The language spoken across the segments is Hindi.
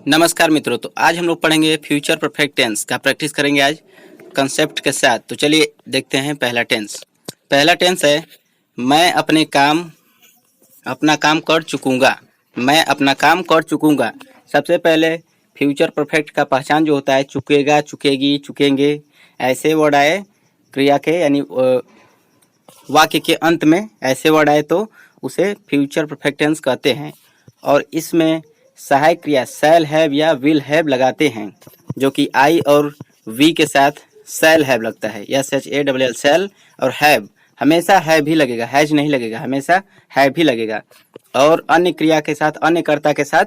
नमस्कार मित्रों। तो आज हम लोग पढ़ेंगे फ्यूचर परफेक्ट टेंस का प्रैक्टिस करेंगे आज कंसेप्ट के साथ। तो चलिए देखते हैं पहला टेंस। पहला टेंस है मैं अपना काम कर चुकूंगा। मैं अपना काम कर चुकूंगा। सबसे पहले फ्यूचर परफेक्ट का पहचान जो होता है चुकेगा, चुकेगी, चुकेंगे, ऐसे वर्ड आए क्रिया के यानी वाक्य के अंत में ऐसे वर्ड आए तो उसे फ्यूचर परफेक्ट टेंस कहते हैं। और इसमें सहायक क्रिया शैल हैव या विल हैव लगाते हैं, जो कि आई और वी के साथ शैल हैव लगता है। SHALL शैल और हैव हमेशा हैव ही लगेगा, हैज नहीं लगेगा, हमेशा हैव ही लगेगा। और अन्य क्रिया के साथ, अन्य कर्ता के साथ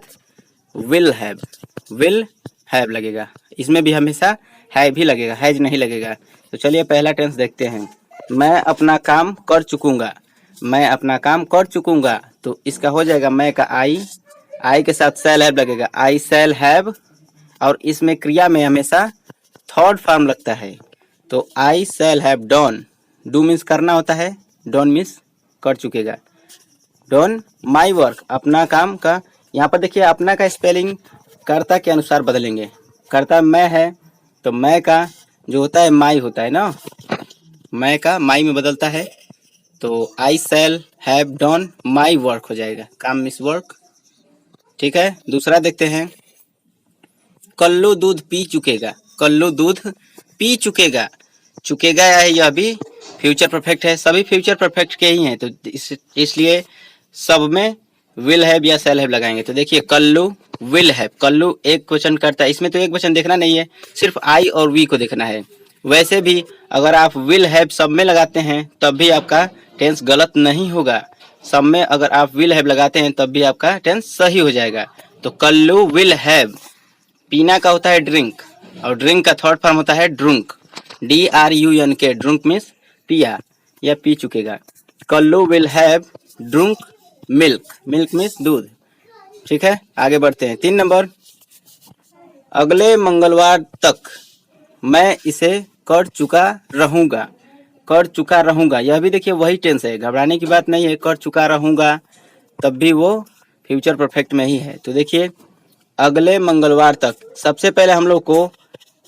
विल हैव लगेगा। इसमें भी हमेशा हैव ही लगेगा, हैज नहीं लगेगा। तो चलिए पहला टेंस देखते हैं। मैं अपना काम कर चुकूंगा। मैं अपना काम कर चुकूंगा तो इसका हो जाएगा मैं का आई के साथ शैल हैव लगेगा, आई शैल हैव। और इसमें क्रिया में हमेशा थर्ड फॉर्म लगता है। तो I shall have done. Do means करना होता है, डन मीन्स कर चुकेगा। डन माई वर्क, अपना काम का। यहाँ पर देखिए अपना का स्पेलिंग कर्ता के अनुसार बदलेंगे। कर्ता मैं है तो मैं का जो होता है माई होता है ना, मैं का माई में बदलता है। तो I shall have done my work हो जाएगा, काम मीन्स वर्क। ठीक है, दूसरा देखते हैं। कल्लू दूध पी चुकेगा। कल्लू दूध पी चुकेगा। चुकेगा है, यह भी फ्यूचर परफेक्ट है। सभी फ्यूचर परफेक्ट के ही हैं, तो इसलिए सब में विल हैव या शैल हैव लगाएंगे। तो देखिए कल्लू विल हैव, कल्लू एक वचन करता है, इसमें तो एक वचन देखना नहीं है, सिर्फ आई और वी को देखना है। वैसे भी अगर आप विल हैव सब में लगाते हैं तब भी आपका टेंस गलत नहीं होगा। सब में अगर आप विल हैव लगाते हैं तब भी आपका टेंस सही हो जाएगा। तो कल्लू विल हैव, पीना का होता है ड्रिंक और ड्रिंक का थर्ड फॉर्म होता है ड्रुंक, DRUNK। ड्रुंक मीन्स पिया या पी चुकेगा। Kallu will have drunk milk, milk means दूध। ठीक है, आगे बढ़ते हैं। 3 नंबर, अगले मंगलवार तक मैं इसे कर चुका रहूंगा। कर चुका रहूंगा, यह भी देखिए वही टेंस है, घबराने की बात नहीं है। कर चुका रहूंगा तब भी वो फ्यूचर परफेक्ट में ही है। तो देखिए अगले मंगलवार तक, सबसे पहले हम लोग को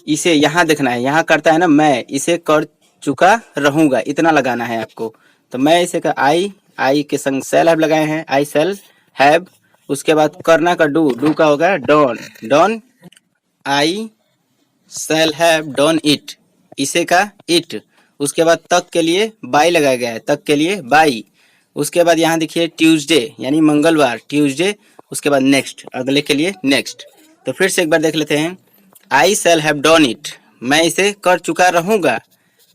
इसे यहाँ देखना है। यहाँ करता है ना मैं, इसे कर चुका रहूंगा, इतना लगाना है आपको। तो मैं इसे का आई के संग शैल हैव लगाए हैं, आई शैल हैव। उसके बाद करना का डू का होगा done, done I shall have done it, इसे का इट। उसके बाद तक के लिए बाई लगाया गया है, तक के लिए बाई। उसके बाद यहाँ देखिए ट्यूसडे यानी मंगलवार, ट्यूसडे। उसके बाद नेक्स्ट, अगले के लिए नेक्स्ट। तो फिर से एक बार देख लेते हैं। आई शैल हैव डन इट, मैं इसे कर चुका रहूंगा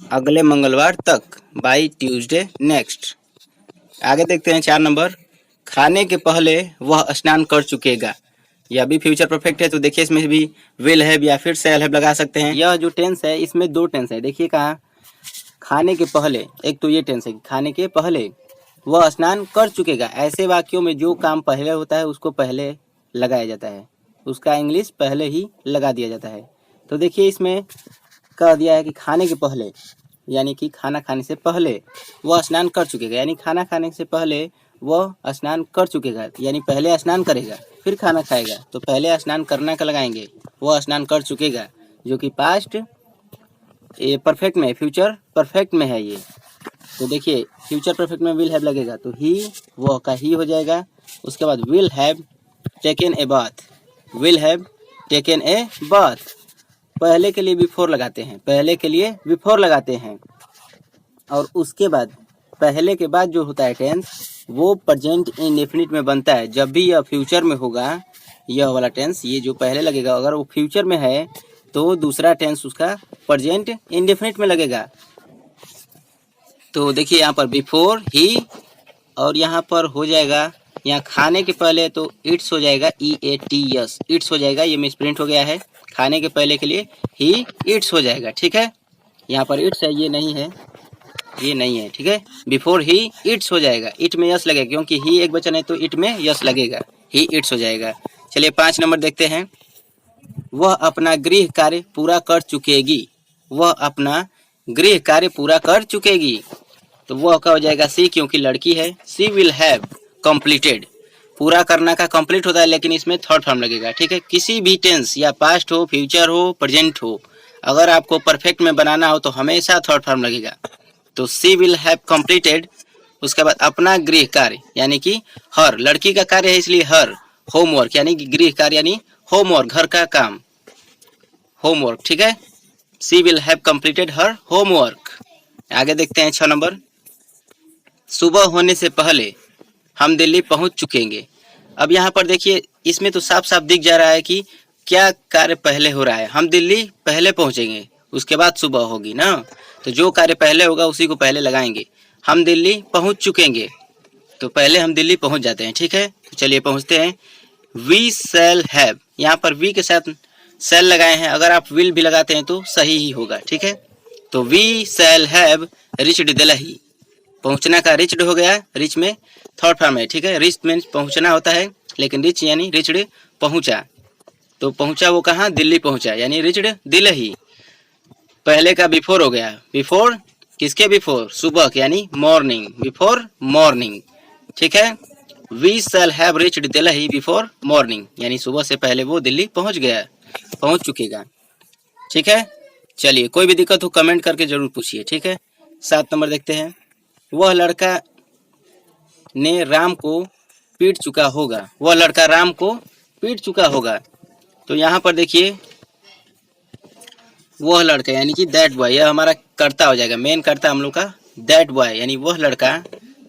अगले मंगलवार तक, बाई ट्यूसडे नेक्स्ट। आगे देखते हैं 4 नंबर, खाने के पहले वह स्नान कर चुकेगा। यह भी फ्यूचर परफेक्ट है। तो देखिए इसमें भी विल हैव या फिर शैल हैव लगा सकते हैं। यह जो टेंस है इसमें 2 टेंस है। देखिए कहाँ खाने के पहले, एक तो ये टेंस है खाने के पहले वह स्नान कर चुकेगा। ऐसे वाक्यों में जो काम पहले होता है उसको पहले लगाया जाता है, उसका इंग्लिश पहले ही लगा दिया जाता है। तो देखिए इसमें कह दिया है कि खाने के पहले यानी कि खाना खाने से पहले वह स्नान कर चुकेगा, यानी खाना खाने से पहले वह स्नान कर चुकेगा, यानी पहले स्नान करेगा फिर खाना खाएगा। तो पहले स्नान करना का लगाएंगे, वह स्नान कर चुकेगा, जो कि पास्ट ये परफेक्ट में, फ्यूचर परफेक्ट में है ये। तो देखिए फ्यूचर परफेक्ट में विल हैव लगेगा तो ही, वह का ही हो जाएगा। उसके बाद will have taken a bath, will have taken a bath. पहले के लिए बिफोर लगाते हैं, पहले के लिए बिफोर लगाते हैं। और उसके बाद पहले के बाद जो होता है टेंस वो प्रेजेंट इंडेफिनिट में बनता है। जब भी यह फ्यूचर में होगा, यह वाला टेंस, ये जो पहले लगेगा अगर वो फ्यूचर में है तो दूसरा टेंस उसका प्रेजेंट इंडेफिनिट में लगेगा। तो देखिए यहाँ पर बिफोर ही, और यहाँ पर हो जाएगा, यहाँ खाने के पहले तो इट्स हो जाएगा, EATS इट्स हो जाएगा। ये मिसप्रिंट हो गया है, खाने के पहले के लिए ही इट्स हो जाएगा। ठीक है, यहाँ पर इट्स है, ये नहीं है, ये नहीं है। ठीक है, बिफोर ही इट्स हो जाएगा, इट में यस लगेगा क्योंकि ही एक वचन है तो इट में यस लगेगा, ही इट्स हो जाएगा। चलिए 5 नंबर देखते हैं। वह अपना गृह कार्य पूरा कर चुकेगी। वह अपना गृह कार्य पूरा कर चुकेगी। तो वह का हो जाएगा सी, क्योंकि लड़की है। सी विल हैव कंप्लीटेड, पूरा करना का कंप्लीट होता है, लेकिन इसमें थर्ड फॉर्म लगेगा। ठीक है, किसी भी टेंस या पास्ट हो, फ्यूचर हो, प्रेजेंट हो, अगर आपको परफेक्ट में बनाना हो तो हमेशा थर्ड फॉर्म लगेगा। तो सी विल हैव कंप्लीटेड, उसके बाद अपना गृह कार्य यानी कि हर, लड़की का कार्य है इसलिए हर, होमवर्क यानी कि गृह कार्य यानी होमवर्क, घर का काम, होमवर्क। ठीक है, she will have completed her homework. आगे देखते हैं 6 नंबर, सुबह होने से पहले हम दिल्ली पहुंच चुकेंगे। अब यहाँ पर देखिए, इसमें तो साफ साफ दिख जा रहा है कि क्या कार्य पहले हो रहा है। हम दिल्ली पहले पहुंचेंगे, उसके बाद सुबह होगी ना, तो जो कार्य पहले होगा उसी को पहले लगाएंगे। हम दिल्ली पहुंच चुकेंगे, तो पहले हम दिल्ली पहुंच जाते हैं। ठीक है, तो चलिए पहुंचते हैं। वी शैल हैव, यहाँ पर वी के साथ शैल लगाए हैं, अगर आप विल भी लगाते हैं तो सही ही होगा। ठीक है, तो we shall have reached Delhi, पहुंचना का रिच्ड हो गया, रिच में थर्ड फॉर्म है। ठीक है, रिच में पहुंचना होता है, लेकिन रिच यानी रिच्ड पहुंचा, तो पहुंचा वो कहाँ, दिल्ली पहुंचा, यानी रिच्ड दिल्ली। पहले का बिफोर हो गया, बिफोर किसके बिफोर, सुबह के यानी मॉर्निंग, बिफोर मॉर्निंग। ठीक है, we shall have reached Delhi before morning, यानी सुबह से पहले वो दिल्ली पहुंच गया, पहुंच चुकेगा। ठीक है, चलिए कोई भी दिक्कत हो कमेंट करके जरूर पूछिए। ठीक है, 7 नंबर देखते हैं, वह लड़का ने राम को पीट चुका होगा, वह लड़का राम को पीट चुका होगा। तो यहाँ पर देखिए, वह लड़का यानी कि दैट बॉय, यह हमारा कर्ता हो जाएगा, मेन कर्ता हम लोग का दैट बॉय, यानी वह लड़का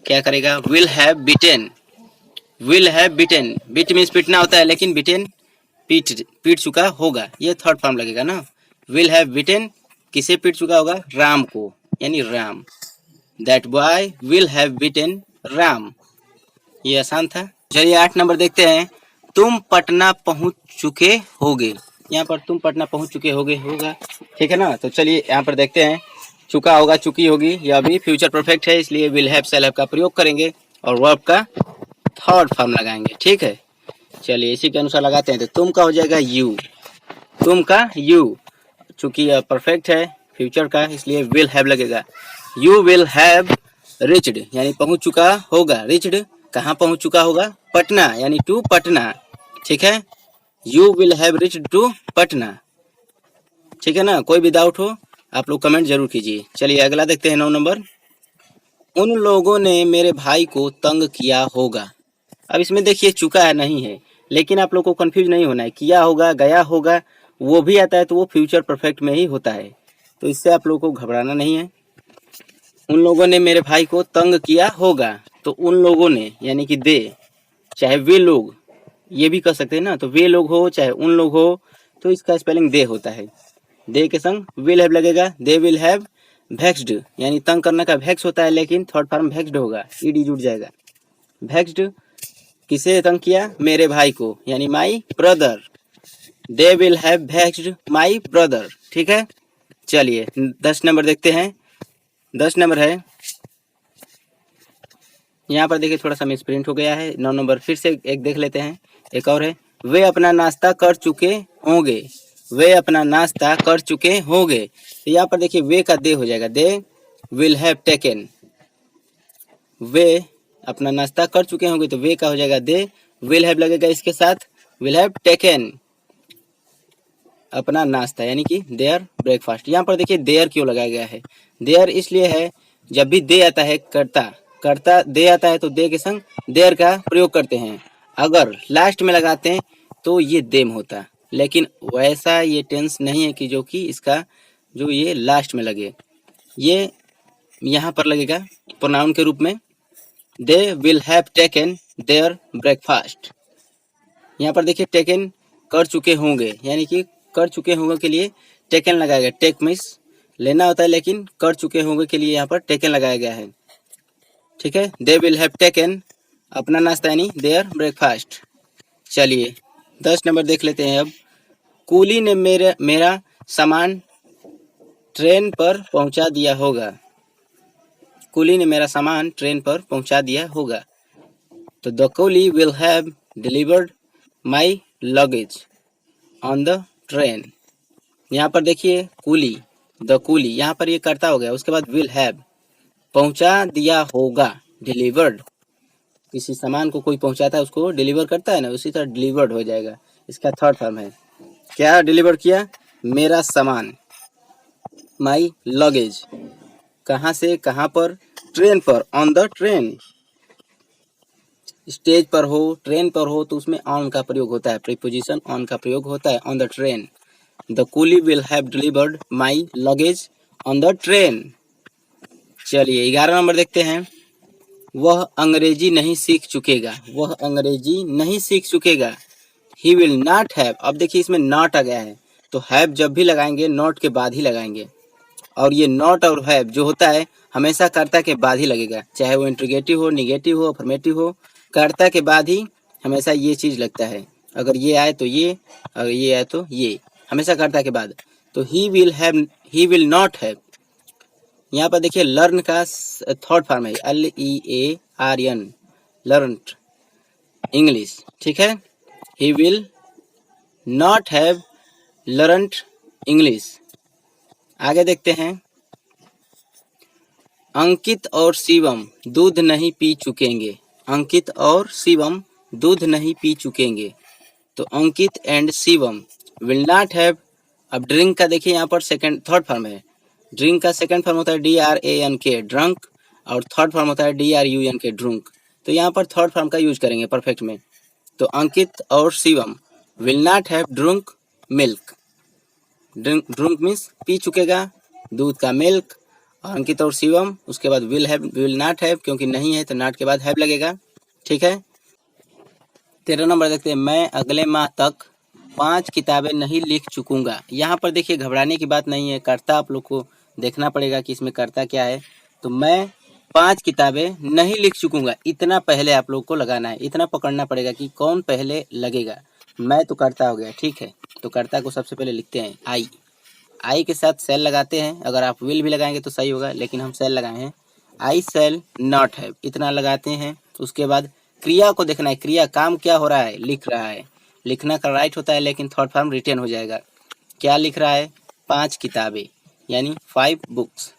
क्या करेगा, will have beaten, will have beaten, beat means पीटना होता है, लेकिन बीटेन पीट चुका होगा, ये थर्ड फॉर्म लगेगा ना। विल हैव बीटेन किसे पीट चुका होगा, राम को, यानी Ram, that boy will have beaten Ram. ये आसान था। चलिए 8 नंबर देखते हैं, तुम पटना पहुंच चुके होगे, यहाँ पर तुम पटना पहुंच चुके होगे होगा। ठीक है ना, तो चलिए यहाँ पर देखते हैं, चुका होगा, चुकी होगी, यह अभी फ्यूचर परफेक्ट है, इसलिए विल हैव शैल हैव का प्रयोग करेंगे और वर्ब का थर्ड फॉर्म लगाएंगे। ठीक है, चलिए इसी के अनुसार लगाते हैं। तो तुम का हो जाएगा यू, तुम का यू, चूंकि यह परफेक्ट है फ्यूचर का, इसलिए विल हैव लगेगा। यू विल हैव रिच्ड यानी पहुंच चुका होगा, रिच्ड कहाँ पहुंच चुका होगा, पटना, यानी टू पटना। ठीक है, you will have reached to Patna. ठीक है ना, कोई भी डाउट हो आप लोग कमेंट जरूर कीजिए। चलिए अगला देखते हैं 9 नंबर, उन लोगों ने मेरे भाई को तंग किया होगा। अब इसमें देखिए चुका है नहीं है, लेकिन आप लोग को कंफ्यूज नहीं होना है, किया होगा, गया होगा, वो भी आता है तो वो फ्यूचर परफेक्ट में ही होता है, तो इससे आप लोग को घबराना नहीं है। उन लोगों ने मेरे भाई को तंग किया होगा, तो उन लोगों ने यानी कि दे, चाहे वे लोग, ये भी कर सकते हैं ना, तो वे लोग हो चाहे उन लोग हो, तो इसका स्पेलिंग दे होता है। दे के संग विल हैव लगेगा, दे विल हैव वेक्स्ड, यानी तंग करने का वेक्स होता है, लेकिन थर्ड फॉर्म वेक्स्ड होगा, ईडी जुड़ जाएगा। वेक्स्ड किसे तंग किया, मेरे भाई को, यानी my brother, they will have vexed my brother. ठीक है, चलिए 10 नंबर देखते हैं। 10 नंबर है, यहाँ पर देखिए थोड़ा सा मिसप्रिंट हो गया है। 9 नंबर फिर से एक देख लेते हैं, एक और है, वे अपना नाश्ता कर चुके होंगे, वे अपना नाश्ता कर चुके होंगे। तो यहाँ पर देखिए वे का दे हो जाएगा, दे विल हैव टेकन, वे अपना नाश्ता कर चुके होंगे, तो वे का हो जाएगा दे विल हैव लगेगा, इसके साथ विल हैव टेकन अपना नाश्ता, यानी कि देयर ब्रेकफास्ट। यहाँ पर देखिए देयर क्यों लगाया गया है, देयर इसलिए है, जब भी दे आता है कर्ता दे आता है तो दे के संग देयर का प्रयोग करते हैं। अगर लास्ट में लगाते हैं तो ये देम होता, लेकिन वैसा ये टेंस नहीं है कि जो कि इसका जो ये लास्ट में लगे, ये यहाँ पर लगेगा प्रोनाउन के रूप में, they will have taken their breakfast. यहाँ पर देखिए टेकन कर चुके होंगे, यानी कि कर चुके होंगे के लिए टेकन लगाया गया, टेक मिस लेना होता है, लेकिन कर चुके होंगे के लिए यहाँ पर टेकन लगाया गया है। ठीक है, दे विल हैव टेकन अपना नाश्ता यानी देयर ब्रेकफास्ट। चलिए 10 नंबर देख लेते हैं अब, कूली ने मेरा सामान ट्रेन पर पहुंचा दिया होगा, कूली ने मेरा सामान ट्रेन पर पहुंचा दिया होगा। तो the coolie will have delivered my luggage on the train. यहाँ पर देखिए कूली, द कूली, यहाँ पर ये करता हो गया, उसके बाद विल हैव पहुंचा दिया होगा, डिलीवर्ड, किसी सामान को कोई पहुंचाता है, उसको डिलीवर करता है ना, उसी तरह डिलीवर्ड हो जाएगा। इसका थर्ड फॉर्म है, क्या डिलीवर किया? मेरा सामान, माई लगेज। कहाँ से कहाँ पर? ट्रेन पर, ऑन द ट्रेन। स्टेज पर हो, ट्रेन पर हो, तो उसमें ऑन का प्रयोग होता है, प्रीपोजिशन ऑन का प्रयोग होता है, on the train. The coolie will have delivered my luggage on the train. चलिए 11 नंबर देखते हैं। वह अंग्रेजी नहीं सीख चुकेगा, वह अंग्रेजी नहीं सीख चुकेगा। ही विल नॉट हैव, अब देखिए इसमें नॉट आ गया है, तो हैव जब भी लगाएंगे नॉट के बाद ही लगाएंगे, और ये नॉट और हैव जो होता है हमेशा कर्ता के बाद ही लगेगा, चाहे वो इंट्रोगेटिव हो, निगेटिव हो, अफर्मेटिव हो, कर्ता के बाद ही हमेशा ये चीज लगता है। अगर ये आए तो ये, अगर ये आए तो ये, हमेशा कर्ता के बाद। तो he will have, he will not have. यहाँ पर देखिए लर्न का थर्ड फॉर्म है, LEARN, लर्न इंग्लिश, ठीक है। He will not have learned English. आगे देखते हैं। अंकित और शिवम दूध नहीं पी चुकेंगे, अंकित और शिवम दूध नहीं पी चुकेंगे। तो Ankit and Shivam will not have. अब ड्रिंक का देखिए यहाँ पर थर्ड फॉर्म है। ड्रिंक का सेकंड फॉर्म होता है DRANK, ड्रंक, और थर्ड फॉर्म होता है DRUNK, ड्रुंक। तो यहाँ पर थर्ड फॉर्म का यूज करेंगे परफेक्ट में। तो अंकित और Shivam will not have drunk milk. Drunk means पी चुकेगा दूध का मिल्क, और अंकित और शिवम उसके बाद विल नॉट हैव, क्योंकि नहीं है तो नॉट के बाद हैव लगेगा, ठीक है। 13 नंबर देखते हैं। मैं अगले माह तक 5 किताबें नहीं लिख चुकूंगा। यहाँ पर देखिए घबराने की बात नहीं है, कर्ता आप लोग को देखना पड़ेगा कि इसमें कर्ता क्या है। तो मैं 5 किताबें नहीं लिख चुकूंगा, इतना पहले आप लोग को लगाना है, इतना पकड़ना पड़ेगा कि कौन पहले लगेगा। मैं तो कर्ता हो गया, ठीक है। तो कर्ता को सबसे पहले लिखते हैं आई के साथ सेल लगाते हैं। अगर आप विल भी लगाएंगे तो सही होगा, लेकिन हम सेल लगाए हैं। आई सेल नॉट हैव, इतना लगाते हैं। उसके बाद क्रिया को देखना है, क्रिया काम क्या हो रहा है, लिख रहा है। लिखना का राइट होता है, लेकिन थर्ड फॉर्म रिटेन हो जाएगा। क्या लिख रहा है? 5 किताबें, यानी 5 बुक्स।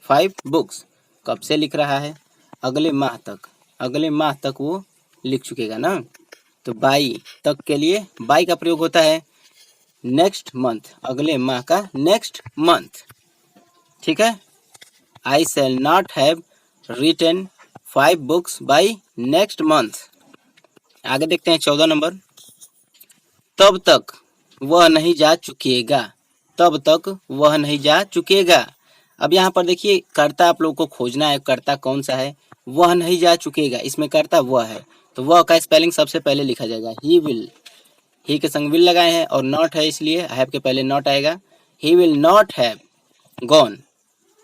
5 बुक्स कब से लिख रहा है? अगले माह तक, अगले माह तक वो लिख चुकेगा ना। तो बाई तक के लिए बाई का प्रयोग होता है नेक्स्ट मंथ, अगले माह का नेक्स्ट मंथ, ठीक है। I shall not have written 5 books by next month. आगे देखते हैं 14 नंबर। तब तक वह नहीं जा चुकेगा, तब तक वह नहीं जा चुकेगा। अब यहाँ पर देखिए कर्ता आप लोग को खोजना है, कर्ता कौन सा है? वह नहीं जा चुकेगा, इसमें कर्ता वह है, तो वह का स्पेलिंग सबसे पहले लिखा जाएगा ही विल। ही के संग विल लगाए हैं और नॉट है इसलिए हैव के पहले नॉट आएगा। ही विल नॉट हैव गॉन,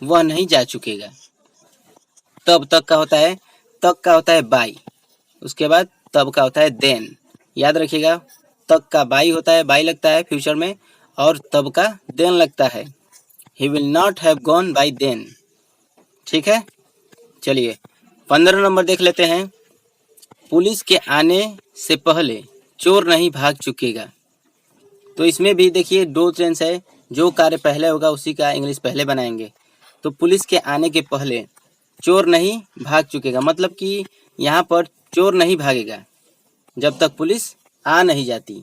वह नहीं जा चुकेगा। तब तक का होता है, तक का होता है बाई, उसके बाद तब का होता है देन। याद रखिएगा, तक का बाई होता है, बाई लगता है फ्यूचर में, और तब का देन लगता है। He will not have gone by then, ठीक है। चलिए 15 नंबर देख लेते हैं। पुलिस के आने से पहले चोर नहीं भाग चुकेगा। तो इसमें भी देखिए 2 टेंस है, जो कार्य पहले होगा उसी का इंग्लिश पहले बनाएंगे। तो पुलिस के आने के पहले चोर नहीं भाग चुकेगा, मतलब कि यहाँ पर चोर नहीं भागेगा जब तक पुलिस आ नहीं जाती।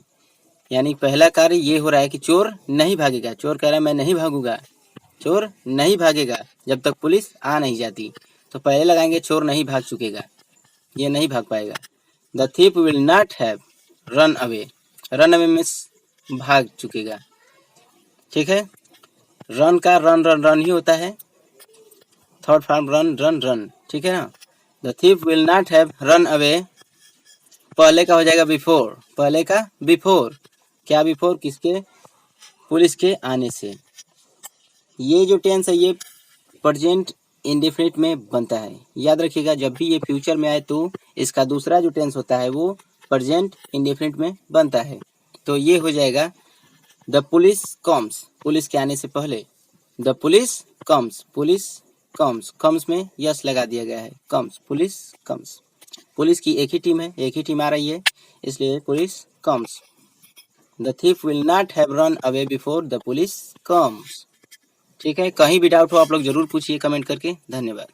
यानी पहला कार्य ये हो रहा है कि चोर नहीं भागेगा। चोर कह रहा है मैं नहीं भागूंगा, चोर नहीं भागेगा जब तक पुलिस आ नहीं जाती। तो पहले लगाएंगे चोर नहीं भाग चुकेगा, ये नहीं भाग पाएगा। The thief will not have run away, run away means भाग चुकेगा, ठीक है। रन का रन रन रन ही होता है, third form run run run, ठीक है ना। The thief will not have run away, पहले का हो जाएगा बिफोर, पहले का बिफोर। क्या बिफोर? किसके? पुलिस के आने से। ये जो टेंस है ये प्रेजेंट इंडेफिनिट में बनता है, याद रखिएगा। जब भी ये फ्यूचर में आए तो इसका दूसरा जो टेंस होता है वो प्रेजेंट इंडेफिनिट में बनता है। तो ये हो जाएगा द पुलिस कम्स, पुलिस के आने से पहले the police comes, police comes, comes में यस लगा दिया गया है, कम्स, पुलिस कम्स। पुलिस की एक ही टीम है, एक ही टीम आ रही है, इसलिए police comes. The thief will not have run away before the police comes, ठीक है। कहीं भी डाउट हो आप लोग जरूर पूछिए कमेंट करके। धन्यवाद।